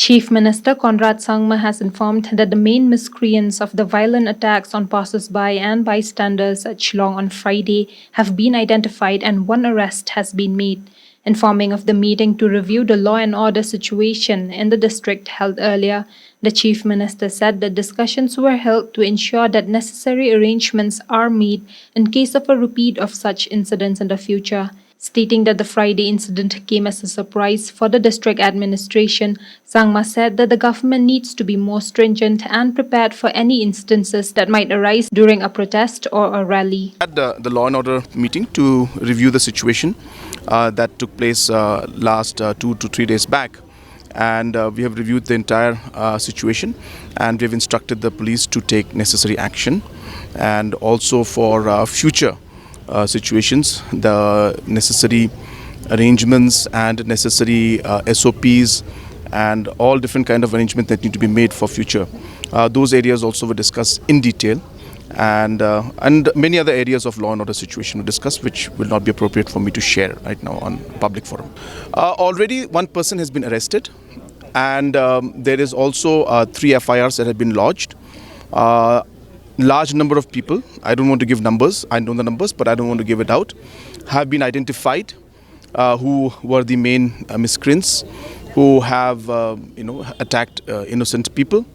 Chief Minister Conrad Sangma has informed that the main miscreants of the violent attacks on passers-by and bystanders at Shillong on Friday have been identified and one arrest has been made. Informing of the meeting to review the law and order situation in the district held earlier, the Chief Minister said that discussions were held to ensure that necessary arrangements are made in case of a repeat of such incidents in the future. Stating that the Friday incident came as a surprise for the district administration, Sangma said that the government needs to be more stringent and prepared for any instances that might arise during a protest or a rally. Had the law and order meeting to review the situation that took place last 2 to 3 days back, and we have reviewed the entire situation, and we have instructed the police to take necessary action, and also for future situations, the necessary arrangements and necessary SOPs and all different kind of arrangements that need to be made for future. Those areas also were discussed in detail, and many other areas of law and order situation were discussed, which will not be appropriate for me to share right now on public forum. Already one person has been arrested, and there is also 3 FIRs that have been lodged. Large number of people, I don't want to give numbers, I know the numbers, but I don't want to give it out, have been identified who were the main miscreants who have attacked innocent people,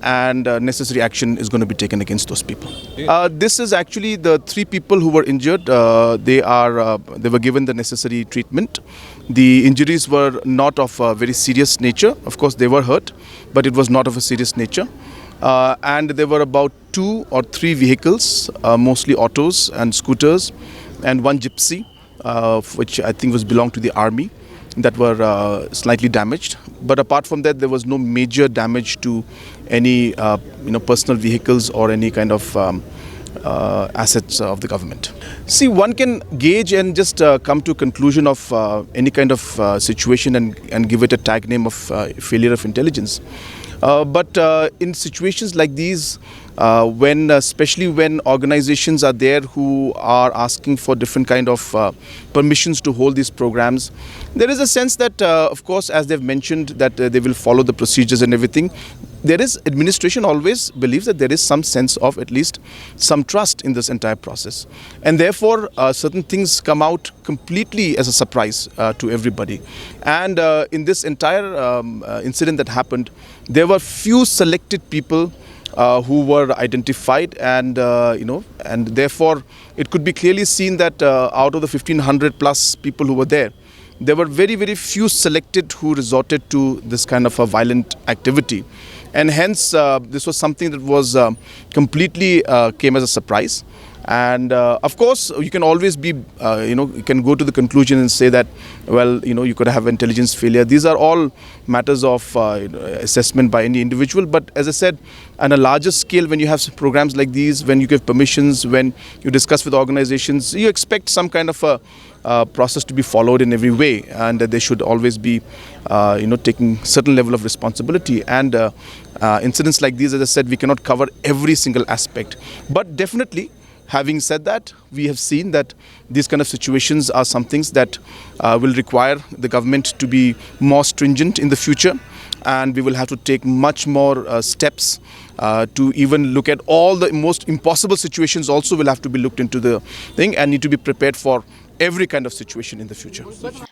and necessary action is going to be taken against those people. This is actually the 3 people who were injured. They were given the necessary treatment. The injuries were not of a very serious nature. Of course, they were hurt, but it was not of a serious nature. And there were about 2 or 3 vehicles, mostly autos and scooters, and 1 gypsy, which I think belonged to the army, that were slightly damaged. But apart from that, there was no major damage to any personal vehicles or any kind of assets of the government. See, one can gauge and just come to a conclusion of any kind of situation and give it a tag name of failure of intelligence. But in situations like these, especially when organizations are there who are asking for different kind of permissions to hold these programs, there is a sense that, of course, as they've mentioned, that they will follow the procedures and everything. Administration always believes that there is some sense of at least some trust in this entire process. And therefore, certain things come out completely as a surprise to everybody. And in this entire incident that happened, there were few selected people who were identified, and and therefore it could be clearly seen that out of the 1,500 plus people who were there were very, very few selected who resorted to this kind of a violent activity. And hence, this was something that was completely came as a surprise. And of course, you can always be, you can go to the conclusion and say that, well, you could have intelligence failure. These are all matters of assessment by any individual. But as I said, on a larger scale, when you have programs like these, when you give permissions, when you discuss with organizations, you expect some kind of a process to be followed in every way, and they should always be, taking certain level of responsibility. And incidents like these, as I said, we cannot cover every single aspect. But definitely, having said that, we have seen that these kind of situations are some things that will require the government to be more stringent in the future, and we will have to take much more steps to even look at all the most impossible situations. Also will have to be looked into the thing and need to be prepared for every kind of situation in the future.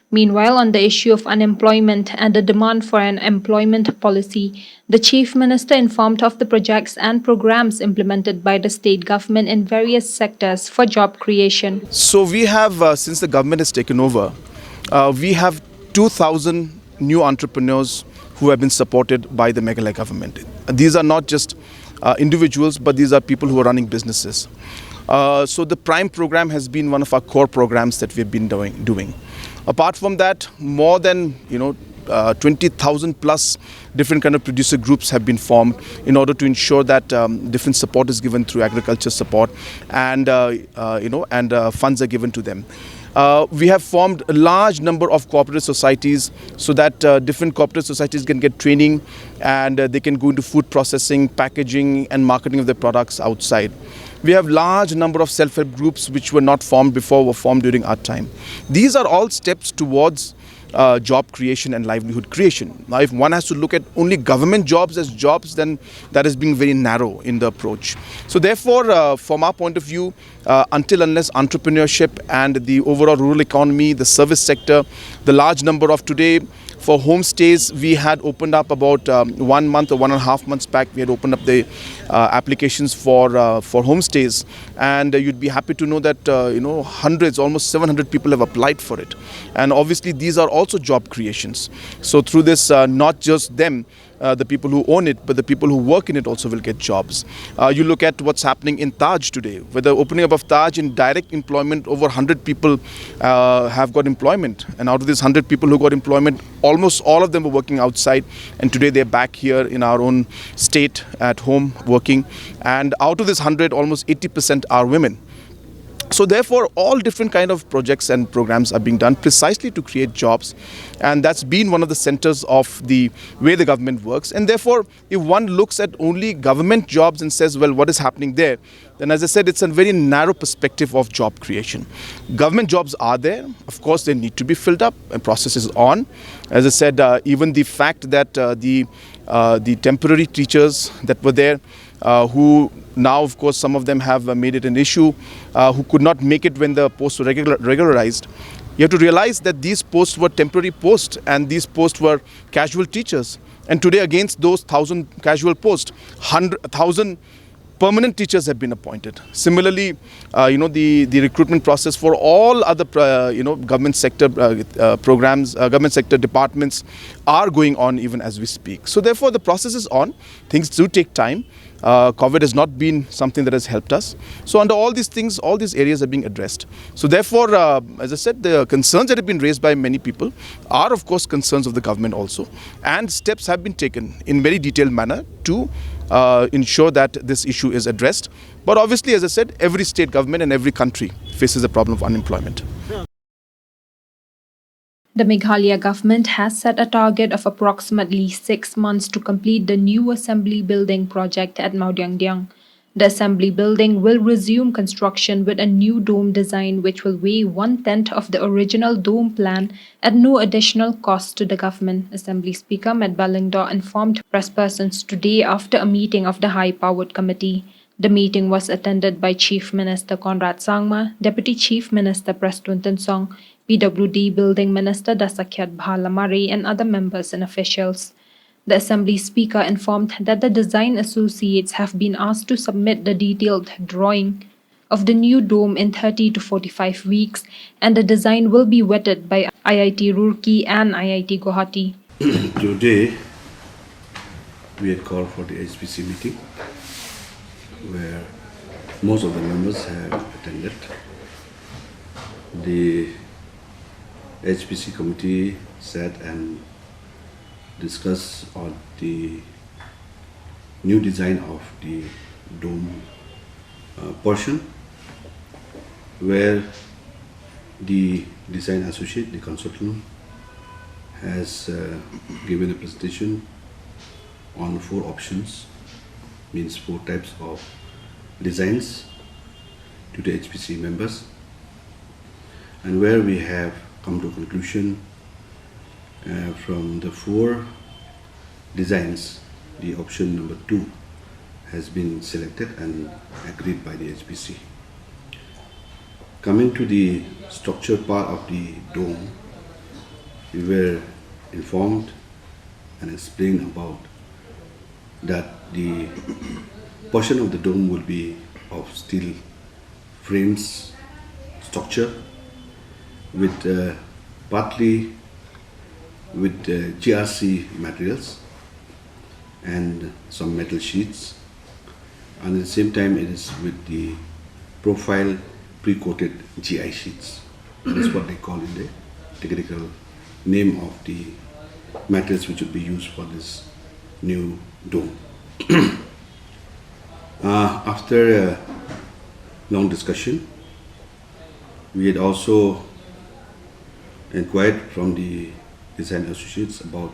Meanwhile, on the issue of unemployment and the demand for an employment policy, the Chief Minister informed of the projects and programs implemented by the state government in various sectors for job creation. So we have, since the government has taken over, we have 2,000 new entrepreneurs who have been supported by the Meghalaya government. These are not just individuals, but these are people who are running businesses. So the Prime program has been one of our core programs that we've been doing. Apart from that, more than 20,000 plus different kind of producer groups have been formed in order to ensure that different support is given through agriculture support, and funds are given to them. We have formed a large number of cooperative societies so that different cooperative societies can get training, and they can go into food processing, packaging and marketing of their products outside. We have large number of self-help groups which were not formed before, were formed during our time. These are all steps towards job creation and livelihood creation. Now, if one has to look at only government jobs as jobs, then that is being very narrow in the approach. So therefore, from our point of view, until unless entrepreneurship and the overall rural economy, the service sector, the large number of today, for homestays, we had opened up about 1 month or 1.5 months back. We had opened up the applications for homestays, and you'd be happy to know that hundreds, almost 700 people have applied for it. And obviously, these are also job creations. So through this, not just them, the people who own it, but the people who work in it also will get jobs. You look at what's happening in Taj today. With the opening up of Taj, in direct employment, over 100 people have got employment. And out of these 100 people who got employment, almost all of them were working outside. And today they're back here in our own state at home working. And out of this 100, almost 80% are women. So therefore, all different kind of projects and programs are being done precisely to create jobs. And that's been one of the centers of the way the government works. And therefore, if one looks at only government jobs and says, well, what is happening there? Then as I said, it's a very narrow perspective of job creation. Government jobs are there. Of course, they need to be filled up, and process is on. As I said, even the fact that the temporary teachers that were there, who now, of course, some of them have made it an issue, who could not make it when the posts were regularized. You have to realize that these posts were temporary posts, and these posts were casual teachers. And today, against those 1,000 casual posts, 1,000 permanent teachers have been appointed. Similarly, the recruitment process for all other government sector programs, government sector departments are going on even as we speak. So therefore, the process is on. Things do take time. COVID has not been something that has helped us. So under all these things, all these areas are being addressed. So therefore, as I said, the concerns that have been raised by many people are, of course, concerns of the government also. And steps have been taken in very detailed manner to ensure that this issue is addressed. But obviously, as I said, every state government and every country faces the problem of unemployment. The Meghalaya government has set a target of approximately 6 months to complete the new assembly building project at Mawdyangdyang. The assembly building will resume construction with a new dome design which will weigh 1/10 of the original dome plan at no additional cost to the government, Assembly Speaker Medhalaya informed presspersons today after a meeting of the high-powered committee. The meeting was attended by Chief Minister Conrad Sangma, Deputy Chief Minister Prestun Tensong, PWD Building Minister Dasakyat Bhalamari, and other members and officials. The Assembly Speaker informed that the design associates have been asked to submit the detailed drawing of the new dome in 30 to 45 weeks, and the design will be vetted by IIT Roorkee and IIT Guwahati. Today, we had called for the HPC meeting, where most of the members have attended. The HPC committee sat and discussed on the new design of the dome portion, where the design associate, the consultant, has given a presentation on 4 options, means 4 types of designs to the HPC members, and where we have come to a conclusion from the 4 designs, the option number 2 has been selected and agreed by the HPC. Coming to the structure part of the dome, we were informed and explained about that the portion of the dome will be of steel frames structure with partly with GRC materials and some metal sheets, and at the same time it is with the profile pre-coated GI sheets. That's what they call in the technical name of the materials which will be used for this new dome. After a long discussion, we had also inquired from the design associates about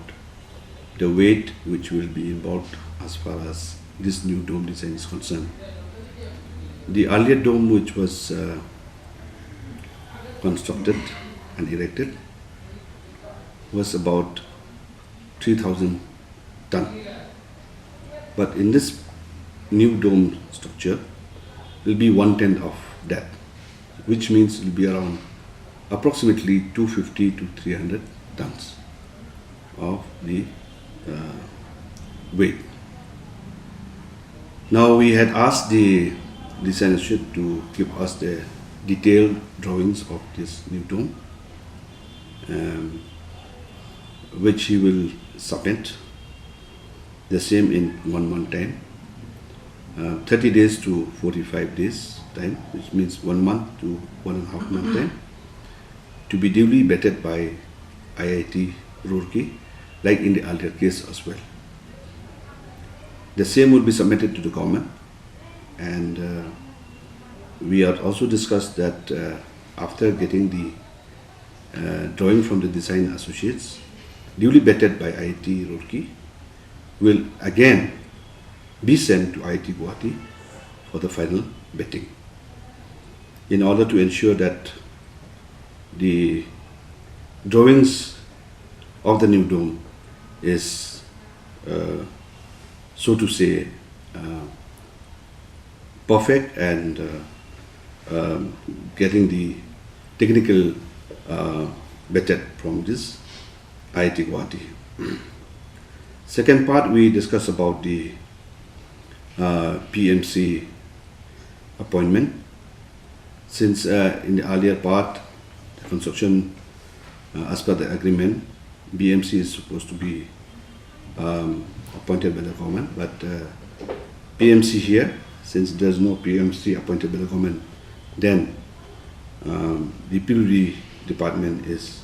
the weight which will be involved as far as this new dome design is concerned. The earlier dome which was constructed and erected was about 3,000 ton. But in this new dome structure, it will be 1/10 of that, which means it will be around approximately 250 to 300 tons of the weight. Now we had asked the design institute to give us the detailed drawings of this new dome, which he will submit the same in 1 month time, 30 days to 45 days time, which means 1 month to 1.5 month time, to be duly vetted by IIT Roorkee, like in the earlier case as well. The same will be submitted to the government, and we have also discussed that after getting the drawing from the design associates, duly vetted by IIT Roorkee, will again be sent to IIT Guwahati for the final vetting, in order to ensure that the drawings of the new dome is, so to say, perfect, and getting the technical vetted from this IIT Guwahati. Second part, we discuss about the PMC appointment. Since in the earlier part, the construction, as per the agreement, BMC is supposed to be appointed by the government, but PMC here, since there's no PMC appointed by the government, then the PWD department is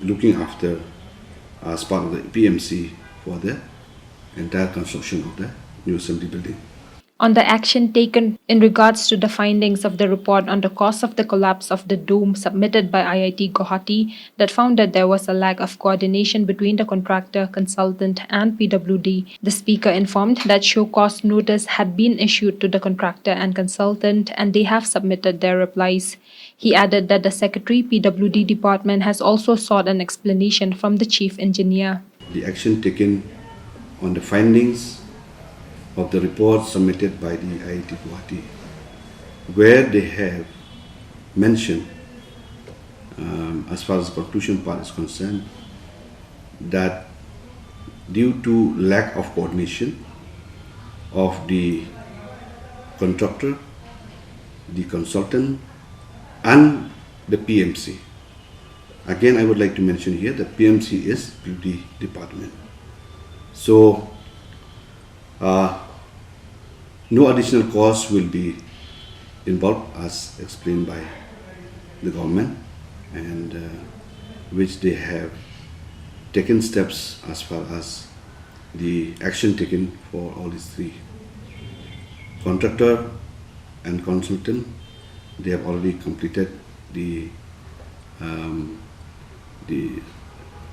looking after, as part of the PMC, for the entire construction of the new assembly building. On the action taken in regards to the findings of the report on the cause of the collapse of the dome submitted by IIT Guwahati that found that there was a lack of coordination between the contractor, consultant and PWD, the speaker informed that show cause notice had been issued to the contractor and consultant and they have submitted their replies. He added that the Secretary PWD department has also sought an explanation from the chief engineer. The action taken on the findings of the report submitted by the IIT Guwahati, where they have mentioned, as far as the conclusion part is concerned, that due to lack of coordination of the contractor, the consultant and the PMC. Again, I would like to mention here that PMC is PWD department. So no additional cost will be involved, as explained by the government, and which they have taken steps as far as the action taken for all these three. Contractor and consultant, they have already completed the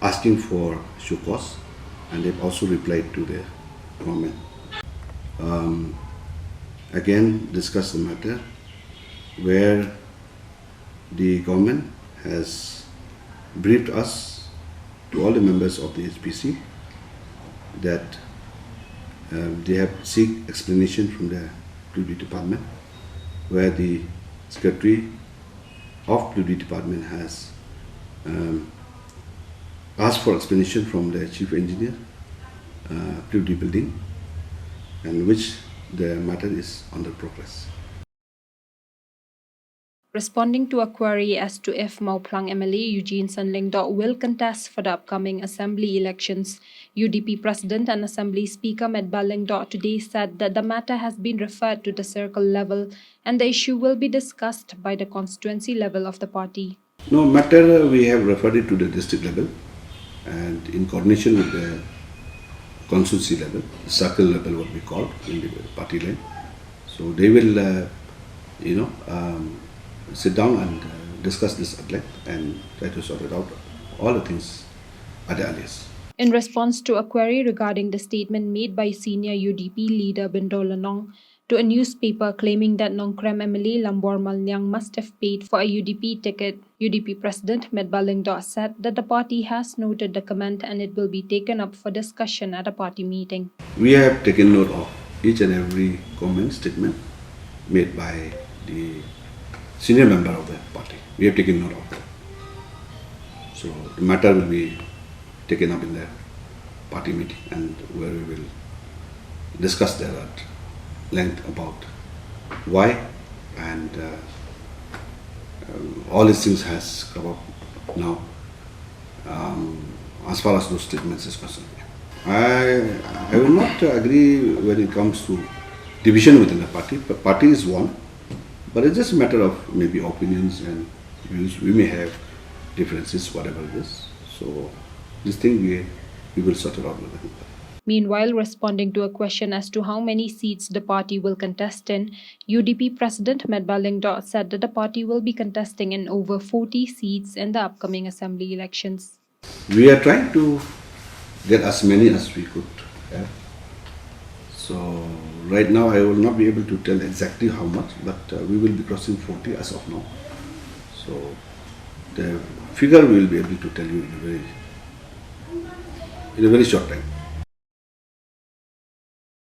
asking for show cause, and they've also replied to the government. Again, discuss the matter where the government has briefed us, to all the members of the HPC, that they have seek explanation from the PWD department, where the secretary of PWD department has asked for explanation from the chief engineer, PWD building, and which the matter is under progress. Responding to a query as to if Mauplang MLA Eugene Sanlingdo will contest for the upcoming assembly elections, UDP President and Assembly Speaker Medhalingdo today said that the matter has been referred to the circle level and the issue will be discussed by the constituency level of the party. No matter, we have referred it to the district level, and in coordination with the constituency level, circle level, what we call in the party line. So they will, sit down and discuss this at length and try to sort it out, all the things at the earliest. In response to a query regarding the statement made by senior UDP leader Bindo Lanong to a newspaper claiming that Nongkrem MLA Lambor Malnyang must have paid for a UDP ticket. UDP President Medhalaya said that the party has noted the comment and it will be taken up for discussion at a party meeting. We have taken note of each and every comment statement made by the senior member of the party. We have taken note of that. So the matter will be taken up in the party meeting and where we will discuss there at length about why and all these things has come up now as far as those statements is concerned. I will not agree when it comes to division within the party. The party is one, but it's just a matter of maybe opinions and views. We may have differences, whatever it is. So this thing we will sort it out with them. Meanwhile, responding to a question as to how many seats the party will contest in, UDP President Medhalaya said that the party will be contesting in over 40 seats in the upcoming assembly elections. We are trying to get as many as we could have. So right now I will not be able to tell exactly how much, but we will be crossing 40 as of now. So the figure we will be able to tell you in a very short time.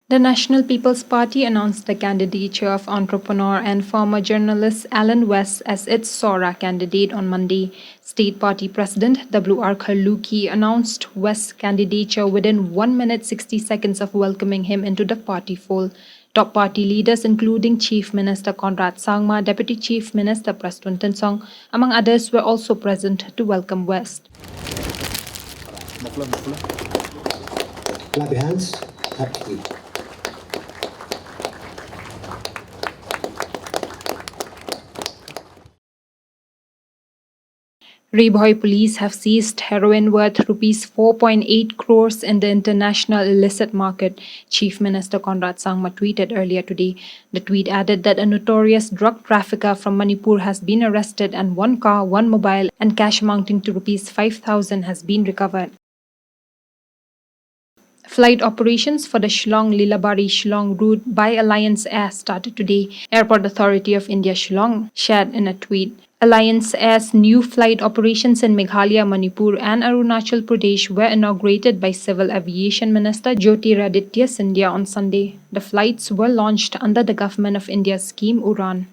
The National People's Party announced the candidature of entrepreneur and former journalist Alan West as its SORA candidate on Monday. State Party President W.R. Kharluki announced West's candidature within 1 minute 60 seconds of welcoming him into the party fold. Top party leaders including Chief Minister Conrad Sangma, Deputy Chief Minister Prastun Tinsong, among others, were also present to welcome West. Clap your hands. Happy. Rebhoy police have seized heroin worth Rs 4.8 crores in the international illicit market, Chief Minister Conrad Sangma tweeted earlier today. The tweet added that a notorious drug trafficker from Manipur has been arrested and 1 car, 1 mobile and cash amounting to Rs 5,000 has been recovered. Flight operations for the Shillong-Lillabari-Shillong route by Alliance Air started today, Airport Authority of India Shillong shared in a tweet. Alliance Air's new flight operations in Meghalaya, Manipur and Arunachal Pradesh were inaugurated by Civil Aviation Minister Jyotiraditya Scindia on Sunday. The flights were launched under the Government of India's scheme Uran.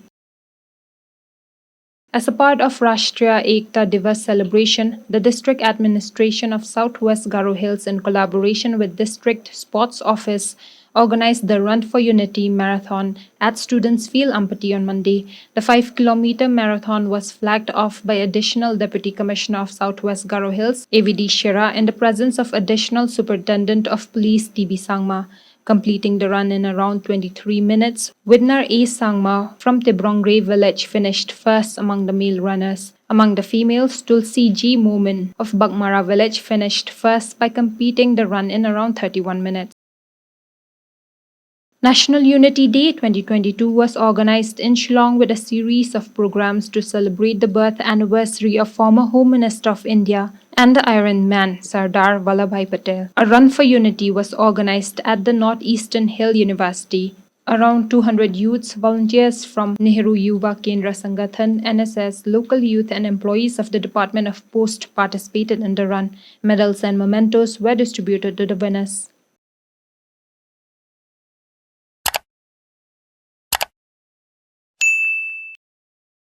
As a part of Rashtriya Ekta Divas celebration, the District Administration of Southwest Garo Hills in collaboration with District Sports Office organized the Run for Unity Marathon at Students' Field Ampati on Monday. The 5-kilometer marathon was flagged off by Additional Deputy Commissioner of Southwest Garo Hills, AVD Shira, in the presence of Additional Superintendent of Police TB Sangma. Completing the run in around 23 minutes, Widner A. Sangma from Tibrongre village finished first among the male runners. Among the females, Tulsi G. Momin of Bagmara village finished first by completing the run in around 31 minutes. National Unity Day 2022 was organized in Shillong with a series of programs to celebrate the birth anniversary of former Home Minister of India and the Iron Man, Sardar Vallabhbhai Patel. A Run for Unity was organized at the Northeastern Hill University. Around 200 youths, volunteers from Nehru Yuva Kendra Sangathan, NSS, local youth and employees of the Department of Post participated in the run. Medals and mementos were distributed to the winners.